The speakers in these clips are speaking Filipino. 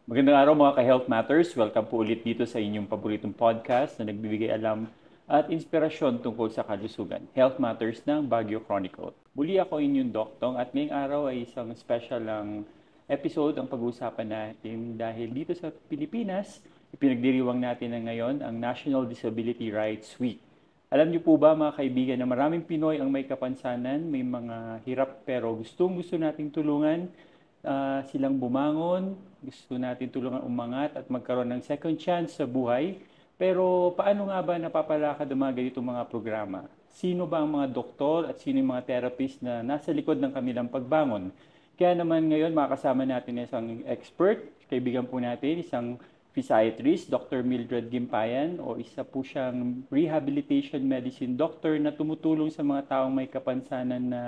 Magandang araw mga ka-Health Matters. Welcome po ulit dito sa inyong paboritong podcast na nagbibigay alam at inspirasyon tungkol sa kalusugan. Health Matters ng Baguio Chronicle. Muli ako inyong doktong at ngayong araw ay isang special lang episode ang pag-uusapan natin dahil dito sa Pilipinas, ipinagdiriwang natin na ngayon ang National Disability Rights Week. Alam niyo po ba mga kaibigan na maraming Pinoy ang may kapansanan, may mga hirap pero gusto nating tulungan silang bumangon, gusto natin tulungan umangat at magkaroon ng second chance sa buhay. Pero paano nga ba napapalakad ang mga ganitong mga programa? Sino ba ang mga doktor at sino yung mga therapist na nasa likod ng kanilang pagbangon? Kaya naman ngayon makasama natin isang expert, kaibigan po natin, isang physiatrist, Dr. Mildred Gimpayan, o isa po siyang rehabilitation medicine doctor na tumutulong sa mga taong may kapansanan na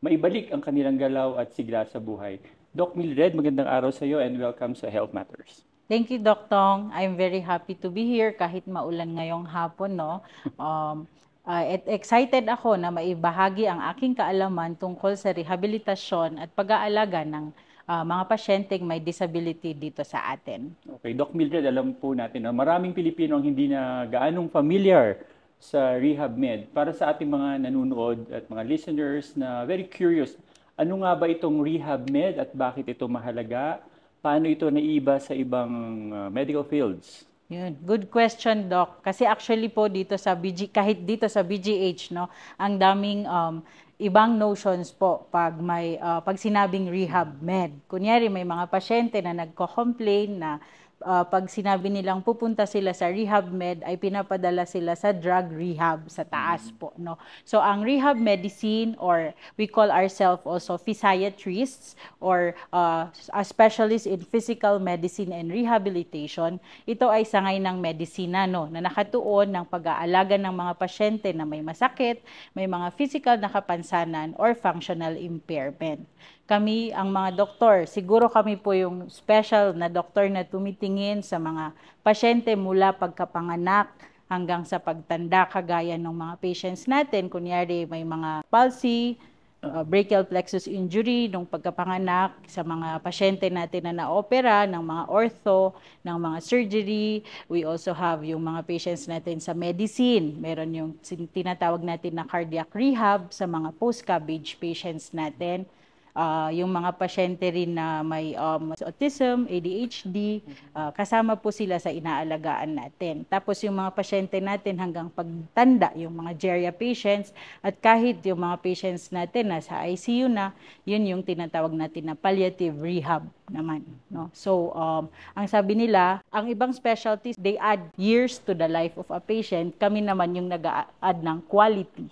maibalik ang kanilang galaw at sigla sa buhay. Doc Mildred, magandang araw sa iyo and welcome sa Health Matters. Thank you, Doc Tong. I'm very happy to be here kahit maulan ngayong hapon, no? Excited ako na maibahagi ang aking kaalaman tungkol sa rehabilitasyon at pag-aalaga ng mga pasyenteng may disability dito sa atin. Okay, Doc Mildred, alam po natin na maraming Pilipino ang hindi na gaanong familiar sa Rehab Med. Para sa ating mga nanonood at mga listeners na very curious, ano nga ba itong Rehab Med at bakit ito mahalaga? Paano ito naiiba sa ibang medical fields? Yun. Good question, Doc. Kasi actually po dito sa kahit dito sa BGH, no, ang daming ibang notions po pag sinabing rehab med. Kunyari may mga pasyente na nagko-complain na pag sinabi nilang pupunta sila sa rehab med ay pinapadala sila sa drug rehab sa taas po, no. So ang rehab medicine, or we call ourselves also physiatrists or a specialist in physical medicine and rehabilitation, ito ay sangay ng medisina, no, na nakatuon ng pag-aalaga ng mga pasyente na may masakit, may mga physical na kapansanan or functional impairment. Kami, ang mga doktor, siguro kami po yung special na doktor na tumitingin sa mga pasyente mula pagkapanganak hanggang sa pagtanda, kagaya ng mga patients natin. Kunyari, may mga palsy, brachial plexus injury nung pagkapanganak, sa mga pasyente natin na na-opera, ng mga ortho, ng mga surgery. We also have yung mga patients natin sa medicine. Meron yung tinatawag natin na cardiac rehab sa mga post-CABG patients natin. Yung mga pasyente rin na may autism, ADHD, kasama po sila sa inaalagaan natin. Tapos yung mga pasyente natin hanggang pagtanda, yung mga geria patients, at kahit yung mga patients natin na sa ICU na, yun yung tinatawag natin na palliative rehab naman, no? So, ang sabi nila, ang ibang specialties, they add years to the life of a patient. Kami naman yung nag-add ng quality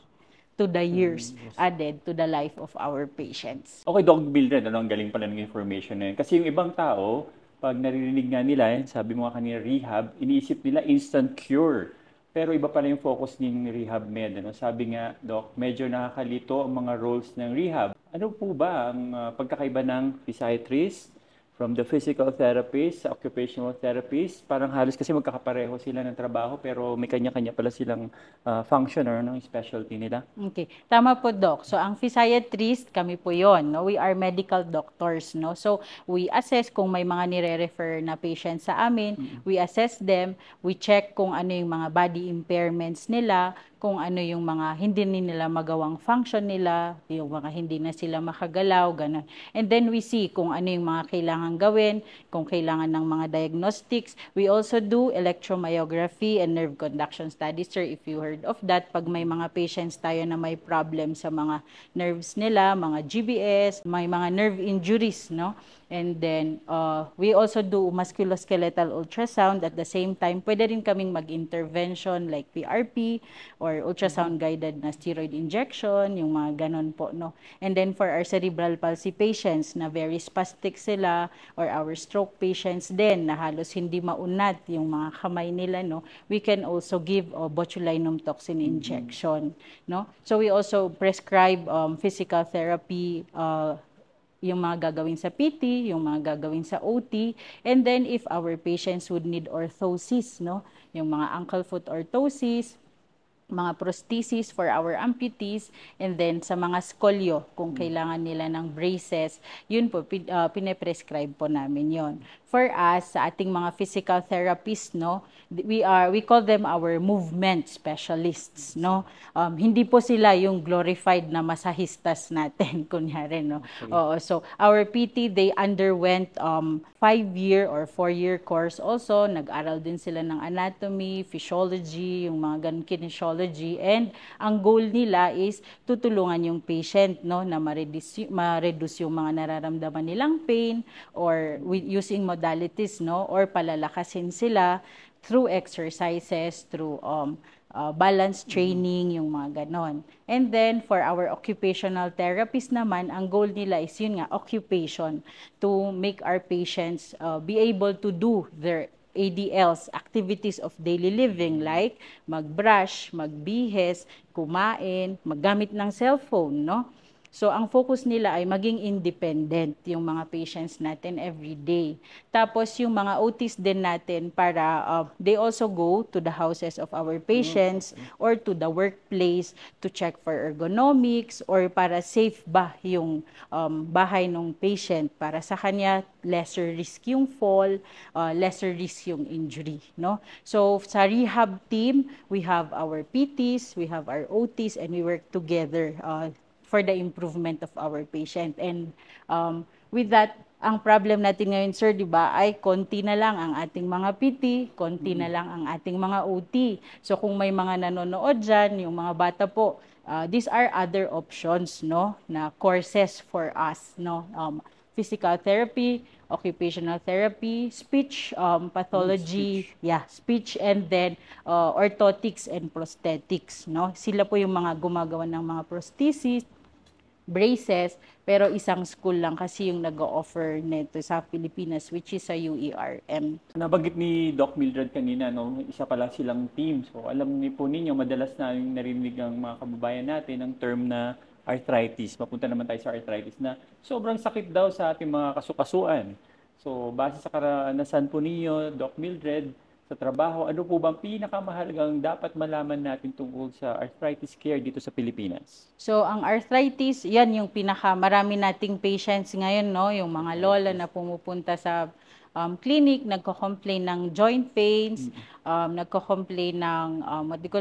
to the years added to the life of our patients. Okay, Doc Mildred, ang galing pala ng information na yun. Kasi yung ibang tao, pag naririnig nga nila, sabi mo nga kanina rehab, iniisip nila instant cure. Pero iba pala yung focus ng Rehab Med. Ano? Sabi nga, Doc, medyo nakakalito ang mga roles ng rehab. Ano po ba ang pagkakaiba ng physiatrist from the physical therapist sa occupational therapist? Parang halos kasi magkakapareho sila ng trabaho pero may kanya-kanya pala silang function or ng specialty nila. Okay, tama po, Doc. So ang physiatrist, kami po yon, no? We are medical doctors, no? So we assess kung may mga nire-refer na patients sa amin, we assess them, we check kung ano yung mga body impairments nila, kung ano yung mga hindi nila magawang function nila, yung mga hindi na sila makagalaw, ganun. And then we see kung ano yung mga kailangan gawin, kung kailangan ng mga diagnostics. We also do electromyography and nerve conduction studies, sir, if you heard of that. Pag may mga patients tayo na may problem sa mga nerves nila, mga GBS, may mga nerve injuries, no? And then, we also do musculoskeletal ultrasound. At the same time, pwede rin kaming mag-intervention like PRP or ultrasound-guided na steroid injection, yung mga ganon po, no? And then, for our cerebral palsy patients na very spastic sila, or our stroke patients din na halos hindi maunat yung mga kamay nila, no? We can also give botulinum toxin injection, no? So, we also prescribe physical therapy, yung mga gagawin sa PT, yung mga gagawin sa OT, and then if our patients would need orthosis, no, yung mga ankle foot orthosis, mga prosthesis for our amputees, and then sa mga scolio, kung kailangan nila ng braces, yun po, pine-prescribe po namin yon. For us, sa ating mga physical therapists, no, we call them our movement specialists, no. Hindi po sila yung glorified na masahistas natin, kunyari, no. Okay. Oo, so our PT, they underwent 5-year or 4-year course also. Nag-aral din sila ng anatomy, physiology, yung mga ganun, kinesiology, and ang goal nila is tutulungan yung patient, no, na ma-reduce yung mga nararamdaman nilang pain, or using modalities, no, or palalakasin sila through exercises, through balance training, yung mga ganon. And then, for our occupational therapists naman, ang goal nila is yun nga, occupation, to make our patients be able to do their ADLs, activities of daily living, like magbrush, magbihes, kumain, maggamit ng cellphone, no? So, ang focus nila ay maging independent yung mga patients natin every day. Tapos, yung mga OTs din natin para they also go to the houses of our patients or to the workplace to check for ergonomics or para safe ba yung bahay ng patient, para sa kanya lesser risk yung fall, lesser risk yung injury, no? So, sa rehab team, we have our PTs, we have our OTs, and we work together for the improvement of our patient. And with that, ang problem natin ngayon, sir, di ba, ay konti na lang ang ating mga PT, konti na lang ang ating mga OT. So kung may mga nanonood dyan, yung mga bata po, these are other options, no, na courses for us, no. Physical therapy, occupational therapy, speech pathology, speech, and then orthotics and prosthetics, no. Sila po yung mga gumagawa ng mga prosthesis, braces, pero isang school lang kasi yung nag-o-offer nito sa Pilipinas, which is sa UERM. Nabanggit ni Doc Mildred kanina, no, isa pala silang team. So alam niyo po ninyo, madalas na yung narinig ng mga kababayan natin ang term na arthritis. Mapunta naman tayo sa arthritis na sobrang sakit daw sa ating mga kasukasuan. So base sa karanasan po ninyo, Doc Mildred, sa trabaho, ano po bang pinakamahalagang dapat malaman natin tungkol sa arthritis care dito sa Pilipinas? So, ang arthritis, yan yung marami nating patients ngayon, no? Yung mga lola na pumupunta sa clinic, nagko-complain ng joint pains, nagko-complain ng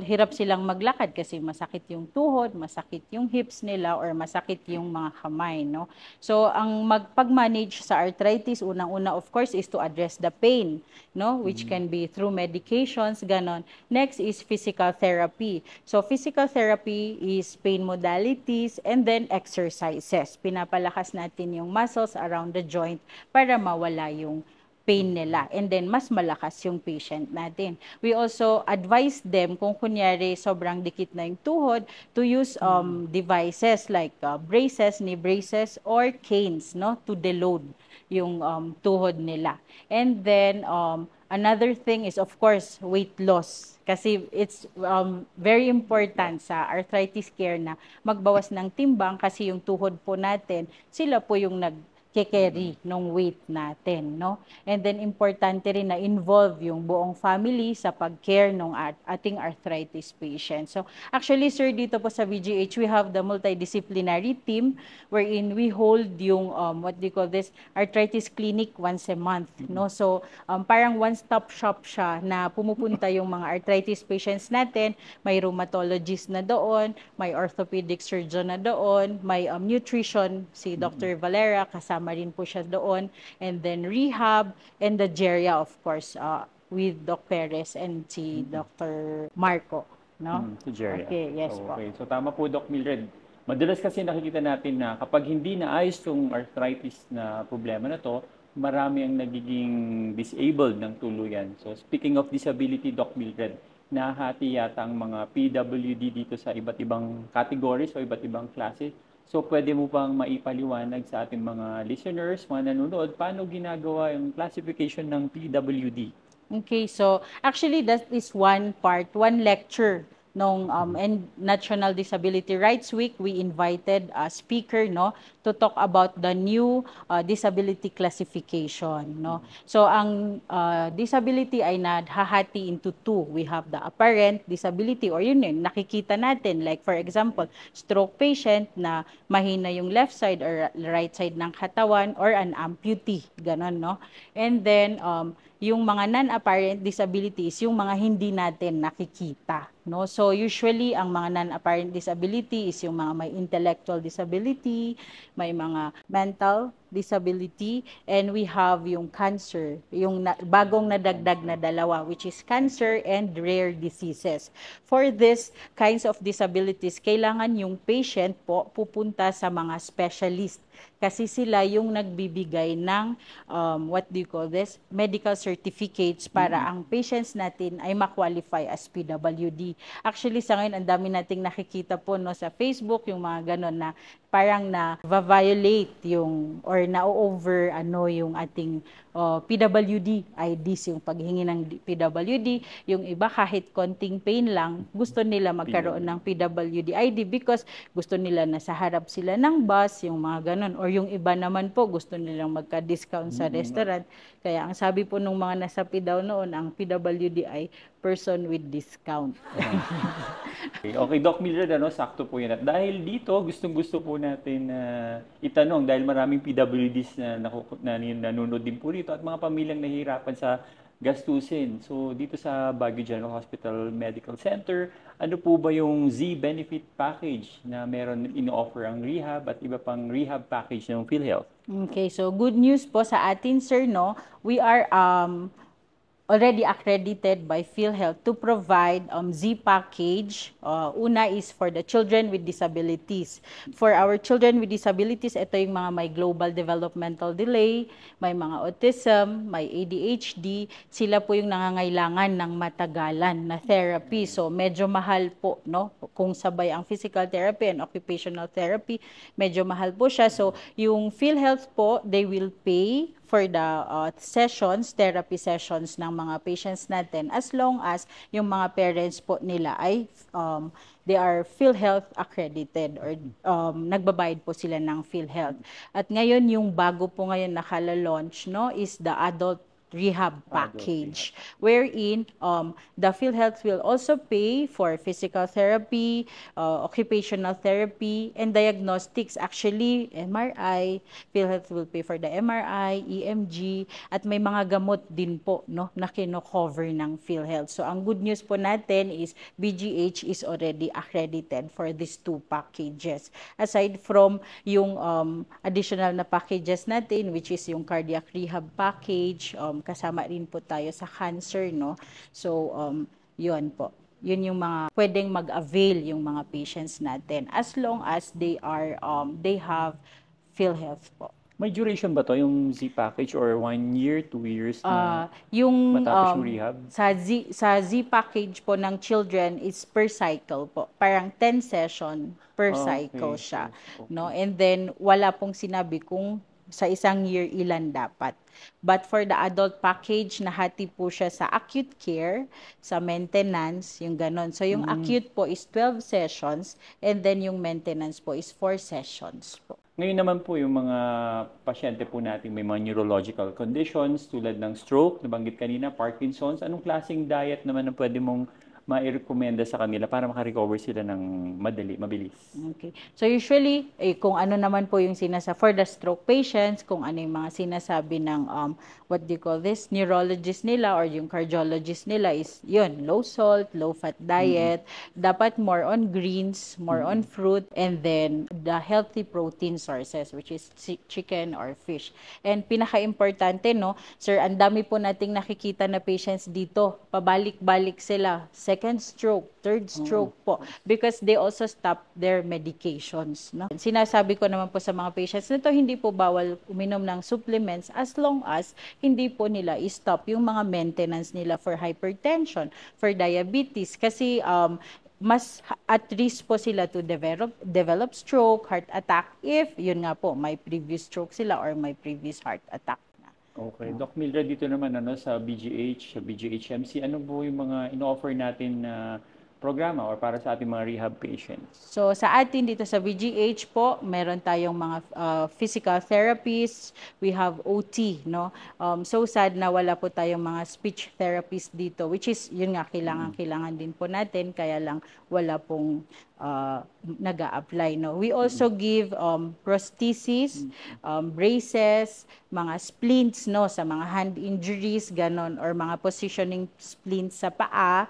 hirap silang maglakad kasi masakit yung tuhod, masakit yung hips nila, or masakit yung mga kamay, no? So, ang pag-manage sa arthritis, unang-una, of course, is to address the pain, no? Which can be through medications, ganon. Next is physical therapy. So, physical therapy is pain modalities and then exercises. Pinapalakas natin yung muscles around the joint para mawala yung pain nila, and then mas malakas yung patient natin. We also advise them kung kunyari sobrang dikit na yung tuhod, to use devices like braces, knee braces, or canes, no, to deload yung tuhod nila. And then another thing is, of course, weight loss. Kasi it's very important sa arthritis care na magbawas ng timbang, kasi yung tuhod po natin, sila po yung nag-carry ng weight natin, no? And then importante rin na involve yung buong family sa pag-care ng ating arthritis patient. So actually, sir, dito po sa VGH, we have the multidisciplinary team wherein we hold yung what do you call this, arthritis clinic once a month, no? So parang one-stop shop siya na pumupunta yung mga arthritis patients natin. May rheumatologist na doon, may orthopedic surgeon na doon, may nutrition, si Dr. Valera, kasama rin po siya doon, and then rehab, and the geria, of course, with Doc Perez and si Dr. Marco, no? Si Jerry. Okay, yes po. Okay. So tama po, Doc Mildred. Madalas kasi nakikita natin na kapag hindi naayos yung arthritis na problema na to, marami ang nagiging disabled ng tuluyan. So speaking of disability, Doc Mildred, nahati yata ang mga PWD dito sa iba't ibang categories o iba't ibang klase. So pwede mo bang maipaliwanag sa ating mga listeners, mga nanonood, paano ginagawa yung classification ng PWD? Okay, so actually that is one lecture nung and National Disability Rights Week, we invited a speaker, no, to talk about the new disability classification, no. So ang disability ay nahahati into two. We have the apparent disability, or yun nakikita natin, like for example, stroke patient na mahina yung left side or right side ng katawan, or an amputee, ganon, no. And then yung mga non-apparent disabilities, yung mga hindi natin nakikita, no? So usually ang mga non-apparent disability is yung mga may intellectual disability, may mga mental disability, and we have yung cancer, yung bagong nadagdag na dalawa, which is cancer and rare diseases. For this kinds of disabilities, kailangan yung patient po pupunta sa mga specialist, kasi sila yung nagbibigay ng what do you call this, medical certificates para ang patients natin ay ma-qualify as PWD. Actually sa ngayon ang dami nating nakikita po, no, sa Facebook, yung mga ganon na parang na-violate yung or na-over yung ating PWD IDs, yung paghingi ng PWD. Yung iba kahit konting pain lang, gusto nila magkaroon ng PWD ID because gusto nila na sa harap sila ng bus, yung mga ganon. Or yung iba naman po, gusto nilang magka-discount sa restaurant. Kaya ang sabi po nung mga nasapi daw noon, ang PWD ay person with discount. Okay, Doc Mildred, sakto po yan. At dahil dito, gustong-gusto po natin itanong, dahil maraming PWDs na nanonood din po rito at mga pamilyang nahihirapan sa gastusin. So, dito sa Baguio General Hospital Medical Center, ano po ba yung Z-Benefit Package na meron in-offer ang rehab at iba pang rehab package ng PhilHealth? Okay, so good news po sa atin, sir, no? We are already accredited by PhilHealth to provide Z package. Una is for the children with disabilities. For our children with disabilities, ito yung mga may global developmental delay, may mga autism, may ADHD. Sila po yung nangangailangan ng matagalan na therapy. So medyo mahal po, no? Kung sabay ang physical therapy and occupational therapy, medyo mahal po siya. So yung PhilHealth po, they will pay for the sessions, therapy sessions ng mga patients natin, as long as yung mga parents po nila ay they are PhilHealth accredited or nagbabayad po sila ng PhilHealth. At ngayon yung bago po ngayon nakala-launch, no, is the adult rehab package, wherein the PhilHealth will also pay for physical therapy, occupational therapy, and diagnostics. Actually, MRI, PhilHealth will pay for the MRI, EMG, at may mga gamot din po, no, na kino-cover ng PhilHealth. So ang good news po natin is BGH is already accredited for these two packages. Aside from yung additional na packages natin, which is yung cardiac rehab package, kasama rin po tayo sa cancer, no? So, yun po. Yun yung mga pwedeng mag-avail yung mga patients natin as long as they have PhilHealth po. May duration ba to yung Z package or 1 year, 2 years na yung matapos yung rehab? Sa Z package po ng children is per cycle po. Parang 10 session per cycle siya, no? And then wala pong sinabi kung sa isang year ilan dapat. But for the adult package, nahati po siya sa acute care, sa maintenance, yung ganon. So yung acute po is 12 sessions and then yung maintenance po is 4 sessions po. Ngayon naman po yung mga pasyente po natin may mga neurological conditions tulad ng stroke, nabanggit kanina, Parkinson's. Anong klaseng diet naman ang pwede mong ma-recommenda sa kanila para makarecover sila ng mabilis? Okay. So usually, kung ano naman po yung for the stroke patients, kung ano yung mga sinasabi ng what do you call this, neurologist nila or yung cardiologist nila is yun, low salt, low fat diet, dapat more on greens, more on fruit, and then the healthy protein sources, which is chicken or fish. And pinaka-importante, no, sir, ang dami po nating nakikita na patients dito, pabalik-balik sila, second stroke, third stroke po, because they also stop their medications, no? Sinasabi ko naman po sa mga patients na to, hindi po bawal uminom ng supplements as long as hindi po nila i-stop yung mga maintenance nila for hypertension, for diabetes, kasi mas at risk po sila to develop stroke, heart attack if yun nga po may previous stroke sila or may previous heart attack. Okay. Doc Mildred, dito naman sa BGH, sa BGHMC, ano po yung mga in-offer natin na programa or para sa ating mga rehab patients? So sa atin dito sa VGH po, meron tayong mga physical therapists, we have OT, no? So sad na wala po tayong mga speech therapist dito, which is yun nga kailangan din po natin, kaya lang wala pong nag-a-apply, no? We also give prosthesis, braces, mga splints, no, sa mga hand injuries, ganon, or mga positioning splints sa paa.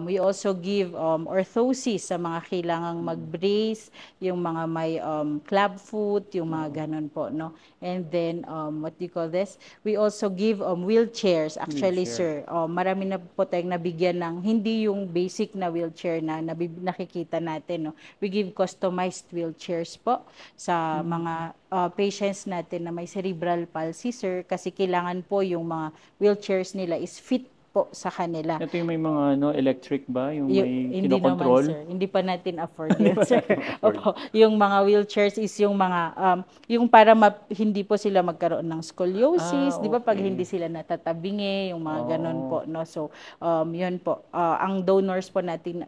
We also give orthosis sa mga kailangang mag-brace, yung mga may club foot, yung mga ganon po, no? And then, what do you call this? We also give wheelchairs. Actually, Wheelchair. sir, marami na po tayong nabigyan ng hindi yung basic na wheelchair na nakikita natin, no? We give customized wheelchairs po sa mga patients natin na may cerebral palsy, sir, kasi kailangan po yung mga wheelchairs nila is fit po sa kanila. Ito yung may mga electric ba? Yung may Hindi naman, kinokontrol? sir. Hindi pa natin afford yun, sir. Opo, yung mga wheelchairs is yung mga, yung para hindi po sila magkaroon ng scoliosis, di ba, pag Okay. hindi sila natatabingi, yung mga ganon po, no? So, yun po. Ang donors po natin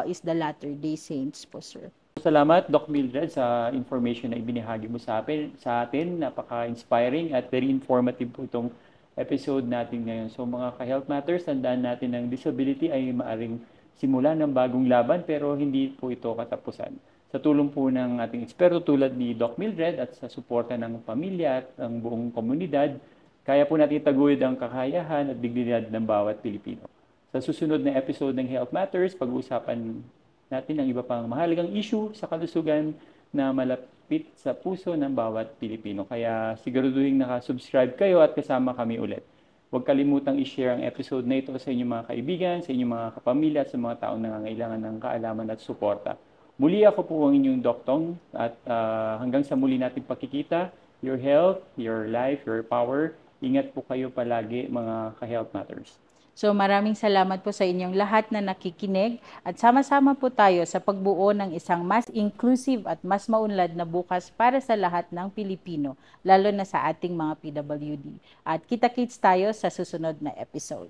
is the Latter-day Saints po, sir. Salamat, Doc Mildred, sa information na ibinahagi mo sa atin. Napaka-inspiring at very informative po itong episode natin ngayon. So mga ka-Health Matters, tandaan natin ng disability ay maaring simula ng bagong laban pero hindi po ito katapusan. Sa tulong po ng ating eksperto tulad ni Doc Mildred at sa suporta ng pamilya at ang buong komunidad, kaya po natin itaguyod ang kakayahan at dignidad ng bawat Pilipino. Sa susunod na episode ng Health Matters, pag-uusapan natin ang iba pang mahalagang issue sa kalusugan na malapit sa puso ng bawat Pilipino. Kaya siguraduhin nakasubscribe kayo at kasama kami ulit. Huwag kalimutang i-share ang episode na ito sa inyong mga kaibigan, sa inyong mga kapamilya at sa mga taong nangangailangan ng kaalaman at suporta. Muli ako po ang inyong doktong at hanggang sa muli nating pakikita, your health, your life, your power. Ingat po kayo palagi mga ka-Health Matters. So maraming salamat po sa inyong lahat na nakikinig at sama-sama po tayo sa pagbuo ng isang mas inclusive at mas maunlad na bukas para sa lahat ng Pilipino, lalo na sa ating mga PWD. At kita-kits tayo sa susunod na episode.